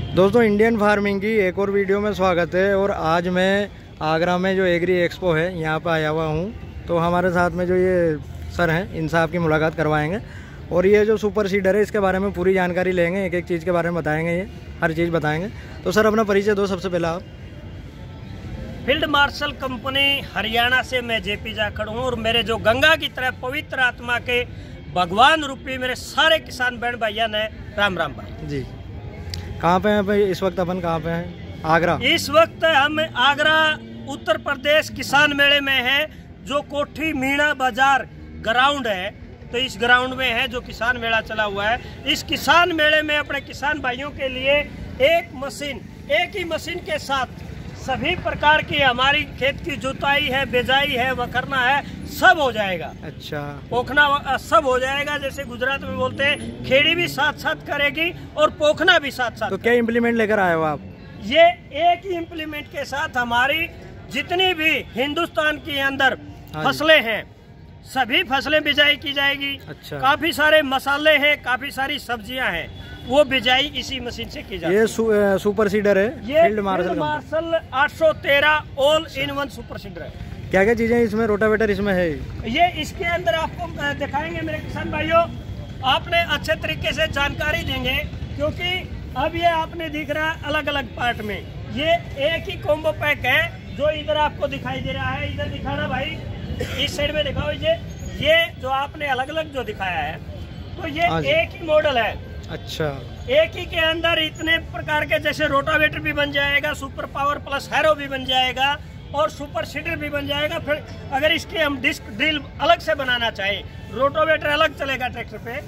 दोस्तों, Indian farming की एक और वीडियो में स्वागत है। और आज मैं आगरा में जो एग्री एक्सपो है यहाँ पर आया हुआ हूँ। तो हमारे साथ में जो ये सर हैं, इनसे आपकी मुलाकात करवाएंगे और ये जो सुपर सीडर है इसके बारे में पूरी जानकारी लेंगे, एक एक चीज़ के बारे में बताएंगे, ये हर चीज़ बताएंगे। तो सर अपना परिचय दो सबसे पहले आप। फील्ड मार्शल कंपनी हरियाणा से मैं जेपी जाखड़ हूँ और मेरे जो गंगा की तरह पवित्र आत्मा के भगवान रूपी मेरे सारे किसान बहन भाइयों ने राम राम भाई जी। कहाँ पे हैं भाई इस वक्त? अपन कहाँ पे हैं? आगरा। इस वक्त हम आगरा उत्तर प्रदेश किसान मेले में हैं, जो कोठी मीणा बाजार ग्राउंड है। तो इस ग्राउंड में है जो किसान मेला चला हुआ है। इस किसान मेले में अपने किसान भाइयों के लिए एक ही मशीन के साथ सभी प्रकार की हमारी खेत की जुताई है, बिजाई है, वखरना है, सब हो जाएगा। अच्छा। पोखना सब हो जाएगा। जैसे गुजरात में बोलते हैं, खेड़ी भी साथ साथ करेगी और पोखना भी साथ साथ। तो क्या इम्प्लीमेंट लेकर आए हो आप? ये एक ही इम्प्लीमेंट के साथ हमारी जितनी भी हिंदुस्तान के अंदर फसलें हैं, सभी फसलें बिजाई की जाएगी। अच्छा। काफी सारे मसाले हैं, काफी सारी सब्जियां हैं, वो बिजाई इसी मशीन से की जाती है। ये सुपर सीडर है, ये field marshal 813 all in one super seeder है। क्या क्या चीजें इसमें? रोटावेटर इसमें है? ये इसके अंदर आपको दिखाएंगे मेरे किसान भाइयों। आपने अच्छे तरीके से जानकारी देंगे, क्योंकि अब ये आपने दिख रहा है अलग अलग पार्ट में। ये एक ही कॉम्बो पैक है जो इधर आपको दिखाई दे रहा है। इधर दिखाना भाई, इस साइड में दिखाओ। ये जो आपने अलग अलग जो दिखाया है, तो ये एक ही मॉडल है। अच्छा। एक ही के अंदर इतने प्रकार के, जैसे रोटावेटर भी बन जाएगा, सुपर पावर प्लस हैरो भी बन जाएगा और सुपर सीडर भी बन जाएगा। फिर अगर इसके हम डिस्क ड्रिल अलग से बनाना चाहे, रोटावेटर अलग चलेगा ट्रैक्टर पे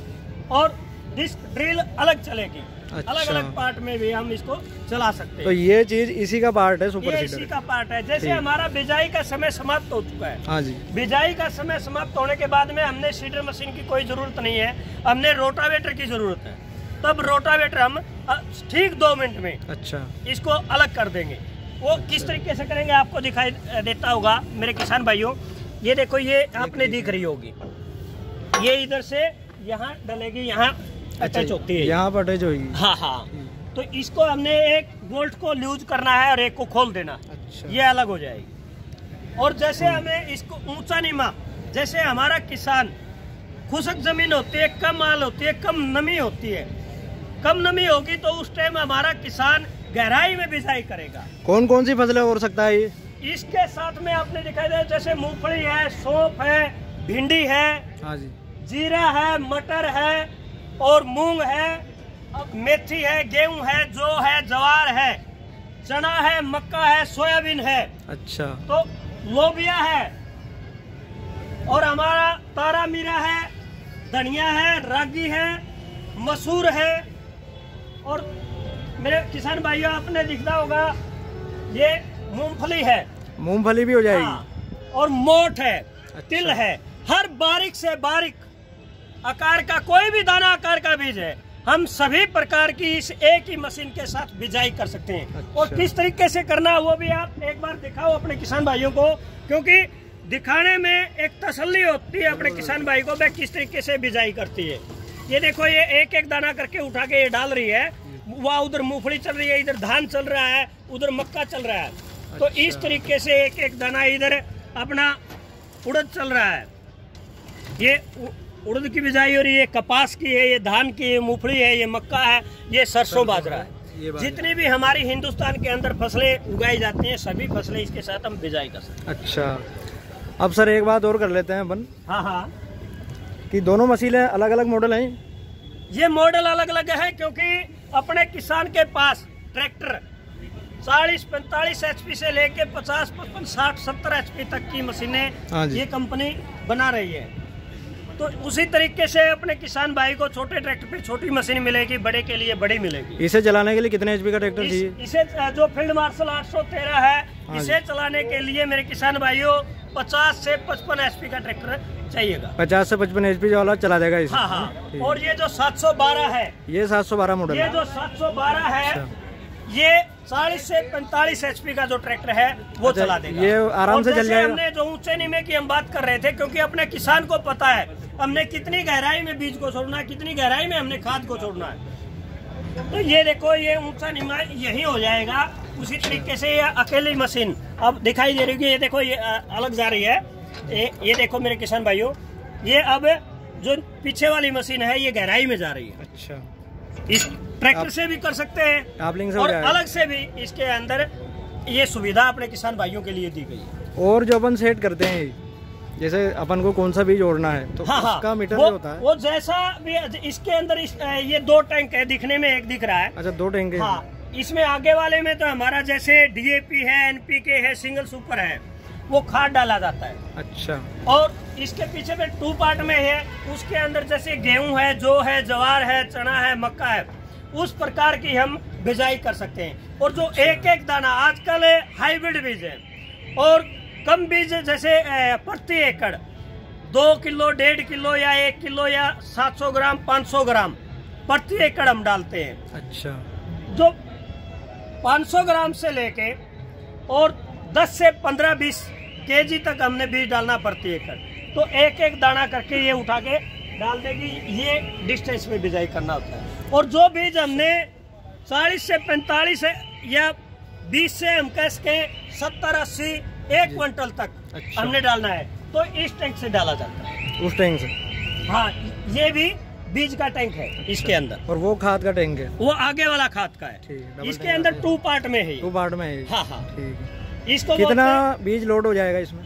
और डिस्क ड्रिल अलग चलेगी। अच्छा। अलग अलग पार्ट में भी हम इसको चला सकते हैं। तो ये चीज इसी का पार्ट है, सुपर सीडर इसी का पार्ट है। जैसे हमारा बिजाई का समय समाप्त हो चुका है। हाँ जी। बिजाई का समय समाप्त होने के बाद में हमने सीडर मशीन की कोई जरूरत नहीं है, हमने रोटावेटर की जरूरत है। तब रोटावेटर हम ठीक 2 मिनट में अच्छा इसको अलग कर देंगे। वो किस तरीके से करेंगे आपको दिखाई देता होगा मेरे किसान भाइयों। ये देखो, ये आपने दिख रही होगी, ये इधर से यहाँ डलेगी, यहाँ अटैच होती है, यहाँ पर अटैच होगी। हाँ हाँ। तो इसको हमने एक बोल्ट को लूज करना है और एक को खोल देना। अच्छा। ये अलग हो जाएगी। और जैसे हमें इसको ऊंचा नीमा, जैसे हमारा किसान खुशक जमीन होती है, कम माल होती है, कम नमी होती है, कम नमी होगी तो उस टाइम हमारा किसान गहराई में बिजाई करेगा। कौन कौन सी फसलें हो सकता है ये? इसके साथ में आपने दिखाई दे, जैसे मूंगफली है, सौंफ है, भिंडी है, हाँ जी, जीरा है, मटर है और मूंग है, मेथी है, गेहूं है, जौ है, जवार है, चना है, मक्का है, सोयाबीन है। अच्छा। तो लोबिया है और हमारा तारा मीरा है, धनिया है, रागी है, मसूर है। और मेरे किसान भाइयों, आपने दिखता होगा ये मूंगफली है। मूंगफली भी हो जाएगी। हाँ। और मोठ है। अच्छा। तिल है। हर बारीक से बारीक आकार का कोई भी दाना आकार का बीज है, हम सभी प्रकार की इस एक ही मशीन के साथ बिजाई कर सकते हैं। अच्छा। और किस तरीके से करना है वो भी आप एक बार दिखाओ अपने किसान भाइयों को, क्योंकि दिखाने में एक तसल्ली होती है अपने किसान भाई को, वह किस तरीके से बिजाई करती है। ये देखो, ये एक एक दाना करके उठा के ये डाल रही है। वहाँ उधर मूंगफली चल रही है, इधर धान चल रहा है, उधर मक्का चल रहा है। तो इस तरीके से एक एक दाना, इधर अपना उड़द चल रहा है, ये उड़द की बिजाई हो रही है, कपास की है, ये धान की है, मूंगफली है, ये मक्का है, ये सरसों बाजरा है। जितनी भी हमारी हिंदुस्तान के अंदर फसलें उगाई जाती हैं, सभी फसलें इसके साथ हम बिजाई कर सकते हैं। अच्छा। अब सर एक बात और कर लेते हैं अपन। हाँ हाँ। कि दोनों मशीनें अलग अलग मॉडल हैं? ये मॉडल अलग अलग है, क्योंकि अपने किसान के पास ट्रैक्टर 40-45 HP से लेके 50-55-60-70 HP तक की मशीनें ये कंपनी बना रही है। तो उसी तरीके से अपने किसान भाई को छोटे ट्रैक्टर पे छोटी मशीन मिलेगी, बड़े के लिए बड़ी मिलेगी। इसे चलाने के लिए कितने HP का ट्रैक्टर चाहिए? इसे जो फील्ड मार्शल 813 है, इसे चलाने के लिए मेरे किसान भाइयों 50 से 55 HP का ट्रैक्टर चाहिएगा। 50 से 55 HP वाला चला देगा इसे। हाँ हाँ। और ये जो 712 है, ये 712 मॉडल ये जो 712 है, ये 40 से 45 HP का जो ट्रैक्टर है वो चला देगा। ये आराम से चल जाएगा। हमने जो ऊंचे नीमे की हम बात कर रहे थे, क्योंकि अपने किसान को पता है हमने कितनी गहराई में बीज को छोड़ना है, कितनी गहराई में हमने खाद को छोड़ना है। तो ये देखो, ये ऊंचा नीमा यही हो जाएगा। उसी तरीके से ये अकेली मशीन अब दिखाई दे रही है। ये देखो, ये अलग जा रही है। ये देखो मेरे किसान भाइयों, ये अब जो पीछे वाली मशीन है ये गहराई में जा रही है। अच्छा, इस ट्रैक्टर से भी कर सकते हैं टापलिंग से और अलग से भी इसके अंदर ये सुविधा अपने किसान भाइयों के लिए दी गई है। और जो अपन सेट करते हैं, जैसे अपन को कौन सा बीज जोड़ना है तो हाँ, उसका मीटर जो होता है वो जैसा भी इसके अंदर ये 2 टैंक है, दिखने में एक दिख रहा है। अच्छा, 2 टैंक है। हाँ, इसमें आगे वाले में तो हमारा जैसे डीएपी है, एनपीके है, सिंगल सुपर है, वो खाद डाला जाता है। अच्छा, और इसके पीछे में 2 पार्ट में है, उसके अंदर जैसे गेहूं है, जौ है, जवार है, चना है, मक्का है, उस प्रकार की हम बिजाई कर सकते हैं। और जो एक एक दाना आजकल हाइब्रिड बीज है और कम बीज जैसे प्रति एकड़ 2 किलो, 1.5 किलो या 1 किलो या 700 ग्राम, 500 ग्राम प्रति एकड़ हम डालते हैं। अच्छा, जो 500 ग्राम से लेके और 10 से 15-20 केजी तक हमने बीज डालना प्रति एकड़। तो एक एक दाना करके ये उठा के डाल देगी, ये डिस्टेंस में बिजाई करना होता है। और जो बीज हमने 40 से 45 या 20 से हम कह सके 70-80 1 क्विंटल तक अच्छा, हमने डालना है तो इस टैंक से डाला जाता है। उस टैंक से? हाँ, ये भी बीज का टैंक है। अच्छा, इसके अंदर। और वो खाद का टैंक है? वो आगे वाला खाद का है। इसके अंदर 2 पार्ट में है। 2 पार्ट में है। हाँ हाँ, ठीक है। इसको कितना बीज लोड हो जाएगा इसमें?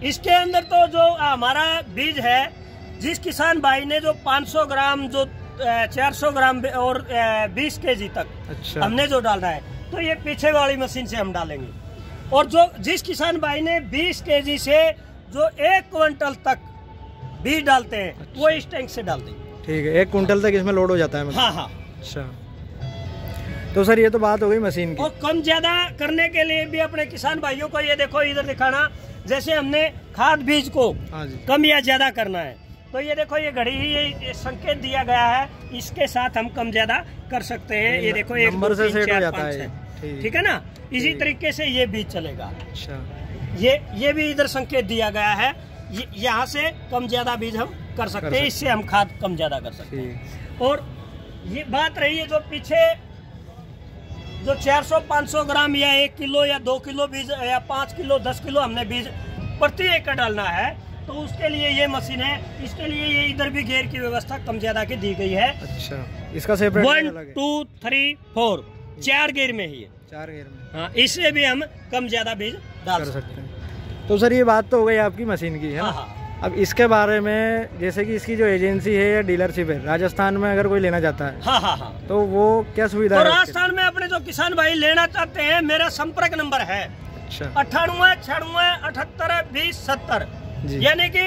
इसके अंदर तो जो हमारा बीज है, जिस किसान भाई ने जो 500 ग्राम, जो 400 ग्राम और 20 केजी तक अच्छा, हमने जो डालना है, तो ये पीछे वाली मशीन से हम डालेंगे। और जो जिस किसान भाई ने 20 केजी से जो 1 क्विंटल तक बीज डालते हैं, अच्छा, वो इस टैंक से डाल देंगे। ठीक है, 1 क्विंटल तक इसमें लोड हो जाता है मतलब? हाँ हाँ। अच्छा, तो सर ये तो बात हो गई मशीन की। और कम ज्यादा करने के लिए भी अपने किसान भाइयों को ये देखो, इधर दिखाना, जैसे हमने खाद बीज को कम या ज्यादा करना है, तो ये देखो, ये घड़ी ही ये संकेत दिया गया है, इसके साथ हम कम ज्यादा कर सकते हैं। ये देखो, 1 2 3 4 5 है, ठीक है ना? इसी तरीके से ये बीज चलेगा। अच्छा, ये भी इधर संकेत दिया गया है, यहाँ से कम ज्यादा बीज हम कर सकते हैं, इससे हम खाद कम ज्यादा कर सकते हैं। और ये बात रही है जो पीछे जो 400-500 ग्राम या 1 किलो या 2 किलो बीज या 5 किलो 10 किलो हमने बीज प्रति एकड़ डालना है, तो उसके लिए ये मशीन है। इसके लिए ये इधर भी घेर की व्यवस्था कम ज्यादा की दी गई है। अच्छा, इसका सेपरेट 1 2 3 4 4 घेर में ही है। 4 घेर में, हाँ, इससे भी हम कम ज्यादा बीज डाल सकते हैं। तो सर ये बात तो हो गई आपकी मशीन की, है ना? हाँ। अब इसके बारे में, जैसे कि इसकी जो एजेंसी है या डीलरशिप है, राजस्थान में अगर कोई लेना चाहता है, हाँ हाँ हाँ, तो वो क्या सुविधा है? तो राजस्थान में अपने जो किसान भाई लेना चाहते हैं, मेरा संपर्क नंबर है 98 96 78 20 70, यानी कि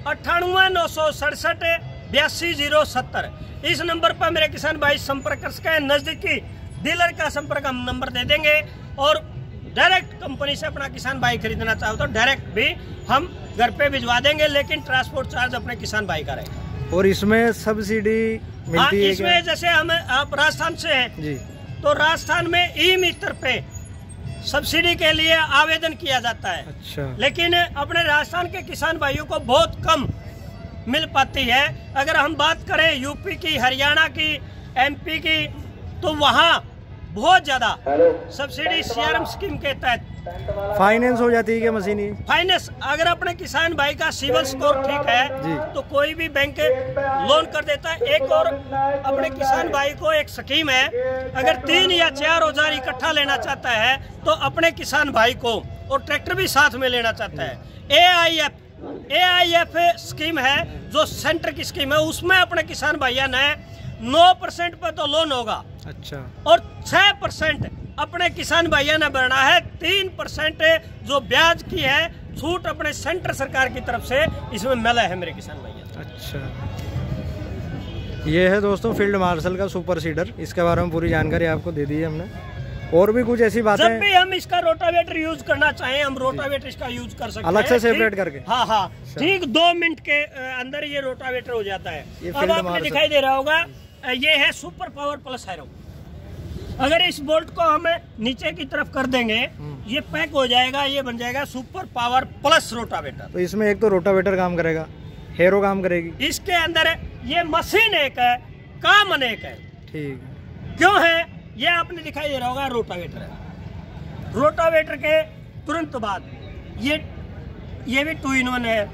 98 967 82 070। इस नंबर पर मेरे किसान भाई संपर्क कर सके। नजदीकी डीलर का संपर्क हम नंबर दे देंगे, और डायरेक्ट कंपनी से अपना किसान भाई खरीदना चाहो तो डायरेक्ट भी हम घर पे भिजवा देंगे, लेकिन ट्रांसपोर्ट चार्ज अपने किसान भाई का रहेगा। और इसमें सब्सिडी मिलती है? इसमें जैसे हम आप राजस्थान से हैं जी, तो राजस्थान में ई-मित्र पे सब्सिडी के लिए आवेदन किया जाता है। अच्छा, लेकिन अपने राजस्थान के किसान भाइयों को बहुत कम मिल पाती है। अगर हम बात करें यूपी की, हरियाणा की, एमपी की, तो वहाँ बहुत ज्यादा सब्सिडी सीआरएम स्कीम के तहत फाइनेंस हो जाती है क्या मशीन? फाइनेंस, अगर अपने किसान भाई का सिविल स्कोर ठीक है तो कोई भी बैंक लोन कर देता है। एक और अपने किसान भाई को एक स्कीम है, अगर 3 या 4 औजार इकट्ठा लेना चाहता है तो अपने किसान भाई को, और ट्रैक्टर भी साथ में लेना चाहता है, AIF स्कीम है जो सेंटर की स्कीम है, उसमें अपने किसान भैया ने 9% पर तो लोन होगा। अच्छा, और 6% अपने किसान भैया ने भरना है। 3% जो ब्याज की है छूट अपने सेंटर सरकार की तरफ से इसमें मिला है मेरे किसान भैया। अच्छा, ये है दोस्तों फील्ड मार्शल का सुपर सीडर, इसके बारे में पूरी जानकारी आपको दे दी है हमने। और भी कुछ ऐसी बातें, जब भी हम इसका रोटावेटर यूज करना चाहें, हम रोटावेटर इसका यूज कर सकते हैं अलग से सेपरेट करके। हाँ हाँ, ठीक 2 मिनट के अंदर ये रोटावेटर हो जाता है। अब आपको दिखाई दे रहा होगा, ये है सुपर पावर प्लस हैरो। अगर इस बोल्ट को हम नीचे की तरफ कर देंगे, ये पैक हो जाएगा, ये बन जाएगा सुपर पावर प्लस रोटावेटर। तो इसमें एक तो रोटावेटर काम करेगा, हैरो काम करेगी, इसके अंदर ये मशीन एक है, काम अनेक है। ठीक है। क्यों है ये आपने दिखाई दे रहा होगा, रोटावेटर है। रोटावेटर के तुरंत बाद ये भी 2-in-1 है।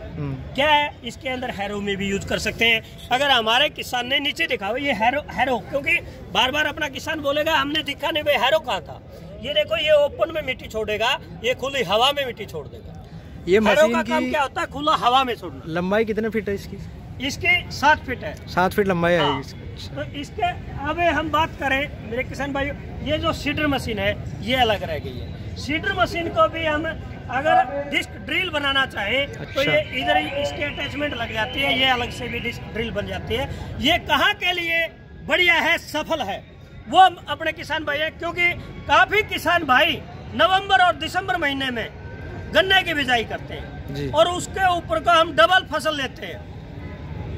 क्या है, इसके अंदर हैरो में भी यूज कर सकते हैं। अगर हमारे किसान ने नीचे दिखाओ ये हैरो, क्योंकि बार बार अपना किसान बोलेगा हमने दिखा नहीं भाई हैरो कहाँ था। ये देखो, ये ओपन में मिट्टी छोड़ेगा, ये खुली हवा में मिट्टी छोड़ देगा। ये मशीन का काम क्या होता है, खुला हवा में छोड़ना। लंबाई कितने फीट है इसकी? इसकी 7 फीट है। 7 फीट लंबाई है इसकी। तो इसके अब हम बात करें मेरे किसान भाइयों, ये जो सीडर मशीन है ये अलग रह गई है। सीडर मशीन को भी हम अगर डिस्क ड्रिल बनाना चाहें तो ये इधर ही इसकी अटैचमेंट लग जाती है, ये अलग से भी डिस्क ड्रिल बन जाती है। ये कहाँ के लिए बढ़िया है, सफल है, वो अपने किसान भाई है। क्योंकि काफी किसान भाई नवंबर और दिसंबर महीने में गन्ने की बिजाई करते हैं और उसके ऊपर का हम डबल फसल लेते हैं,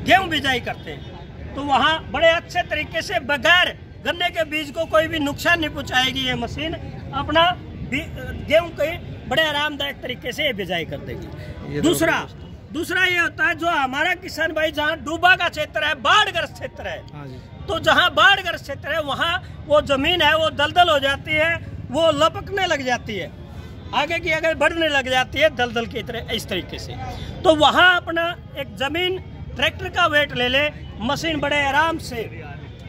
गेहूं बिजाई करते हैं। तो वहाँ बड़े अच्छे तरीके से बगैर गन्ने के बीज को कोई भी नुकसान नहीं पहुंचाएगी ये मशीन, अपना गेहूं के बड़े आरामदायक तरीके से बिजाई कर देगी। दूसरा ये होता है, जो हमारा किसान भाई जहाँ डूबा का क्षेत्र है, बाढ़ग्रस्त क्षेत्र है, तो जहाँ बाढ़ग्रस्त क्षेत्र है वहाँ वो जमीन है वो दलदल हो जाती है, वो लपकने लग जाती है, आगे की आगे बढ़ने लग जाती है दलदल की तरह, इस तरीके से। तो वहाँ अपना एक जमीन ट्रैक्टर का वेट ले ले, मशीन बड़े आराम से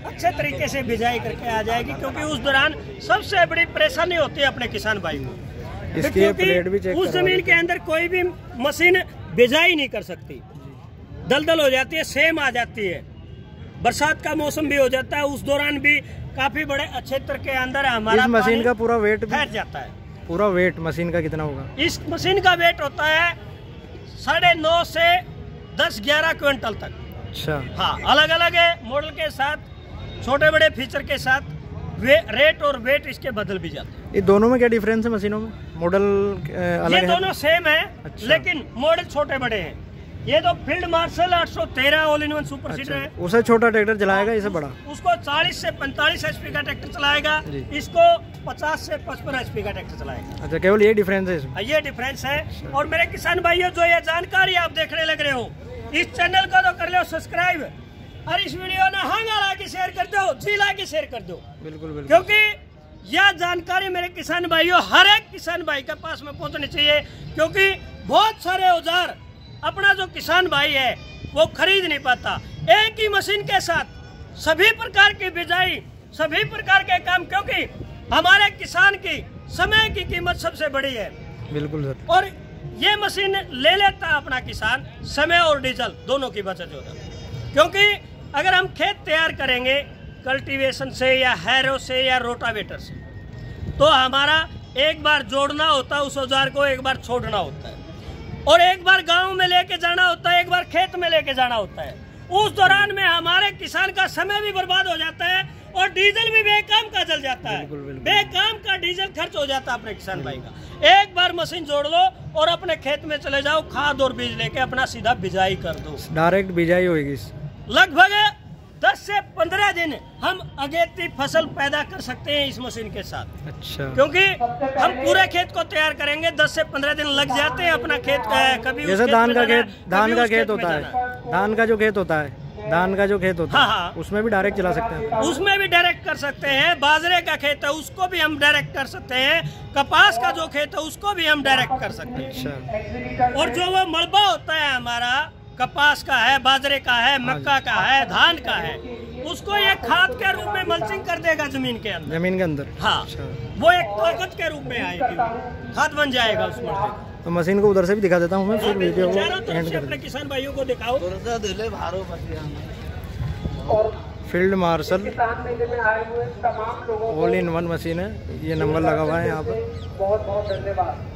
अच्छे तरीके से बिजाई करके आ जाएगी। क्योंकि उस दौरान सबसे बड़ी परेशानी होती है अपने किसान भाई को, क्योंकि उस जमीन के अंदर कोई भी मशीन बिजाई नहीं कर सकती, दलदल हो जाती है, सेम आ जाती है। बरसात का मौसम भी हो जाता है, उस दौरान भी काफी बड़े क्षेत्र के अंदर हमारा मशीन का पूरा वेट फैल जाता है। पूरा वेट मशीन का कितना होगा? इस मशीन का वेट होता है 9.5 से 10-11 क्विंटल तक। अच्छा। हाँ, अलग अलग है मॉडल के साथ, छोटे बड़े फीचर के साथ रेट और वेट इसके बदल भी जाते हैं। ये दोनों में क्या डिफरेंस है मशीनों में? मॉडल अलग है? ये दोनों सेम है। अच्छा। लेकिन मॉडल छोटे बड़े हैं। ये तो फील्ड मार्शल 813 ऑल-इन-1 सुपर सीडर है। उसे छोटा ट्रैक्टर चलाएगा, इसे बड़ा? उसको 40 से 45 एचपी का ट्रैक्टर चलाएगा, इसको 50 से 55 एचपी का ट्रैक्टर चलाएगा। अच्छा, केवल ये डिफरेंस है इसमें? ये डिफरेंस है। और मेरे किसान भाइयों, जो ये जानकारी आप देखने लग रहे हो, इस चैनल को तो कर लो सब्सक्राइब, और इस वीडियो ने ला के शेयर कर दो, जी ला के शेयर कर दो। बिल्कुल बिल्कुल। क्योंकि यह जानकारी मेरे किसान भाइयों हर एक किसान भाई के पास में पहुंचनी चाहिए। क्योंकि बहुत सारे औजार अपना जो किसान भाई है वो खरीद नहीं पाता। एक ही मशीन के साथ सभी प्रकार की बिजाई, सभी प्रकार के काम, क्योंकि हमारे किसान की समय की कीमत सबसे बड़ी है। बिल्कुल सर। और ये मशीन ले लेता है अपना किसान, समय और डीजल दोनों की बचत हो जाती है। क्योंकि अगर हम खेत तैयार करेंगे कल्टीवेशन से या हैरो से या रोटावेटर से, तो हमारा एक बार जोड़ना होता है उस औजार को, एक बार छोड़ना होता है, और एक बार गांव में लेके जाना होता है, एक बार खेत में लेके जाना होता है। उस दौरान में हमारे किसान का समय भी बर्बाद हो जाता है और डीजल भी बेकाम का जल जाता है। बेकाम का डीजल खर्च हो जाता है अपने किसान भाई का। एक बार मशीन जोड़ लो और अपने खेत में चले जाओ, खाद और बीज लेके अपना सीधा बिजाई कर दो, डायरेक्ट बिजाई होगी। लगभग 10 से 15 दिन हम अगेती फसल पैदा कर सकते हैं इस मशीन के साथ। अच्छा। क्योंकि हम पूरे खेत को तैयार करेंगे, 10 से 15 दिन लग जाते हैं अपना खेत। कभी जैसे धान का खेत होता है, धान का जो खेत होता है, हाँ, उसमें भी डायरेक्ट चला सकते हैं। उसमें भी डायरेक्ट कर सकते हैं। बाजरे का खेत है उसको भी हम डायरेक्ट कर सकते हैं। कपास का जो खेत है उसको भी हम डायरेक्ट कर सकते हैं। अच्छा। और जो वो मलबा होता है हमारा, कपास का है, बाजरे का है, मक्का का है, धान का है, उसको ये खाद के रूप में मल्चिंग कर देगा जमीन के अंदर। हाँ। अच्छा। वो एक ताकत के रूप में आएगी, खाद बन जाएगा उस मलबे। तो मशीन को उधर से भी दिखा देता हूँ मैं, फिर वीडियो को एंड कर अपने किसान भाइयों को दिखाओ। फील्ड मार्शल ऑल-इन-1 मशीन है, ये नंबर लगा हुआ है यहाँ पर। बहुत बहुत धन्यवाद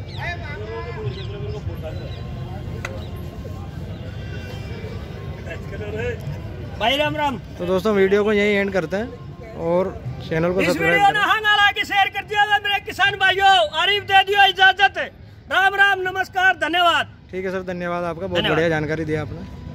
भाई, राम राम। तो दोस्तों वीडियो को यही एंड करते हैं और चैनल को सब्सक्राइब करें, शेयर कर दिया मेरे किसान भाइयों। आरिफ दे दियो इजाजत। राम राम, नमस्कार, धन्यवाद। ठीक है सर, धन्यवाद आपका, बहुत बढ़िया जानकारी दी आपने।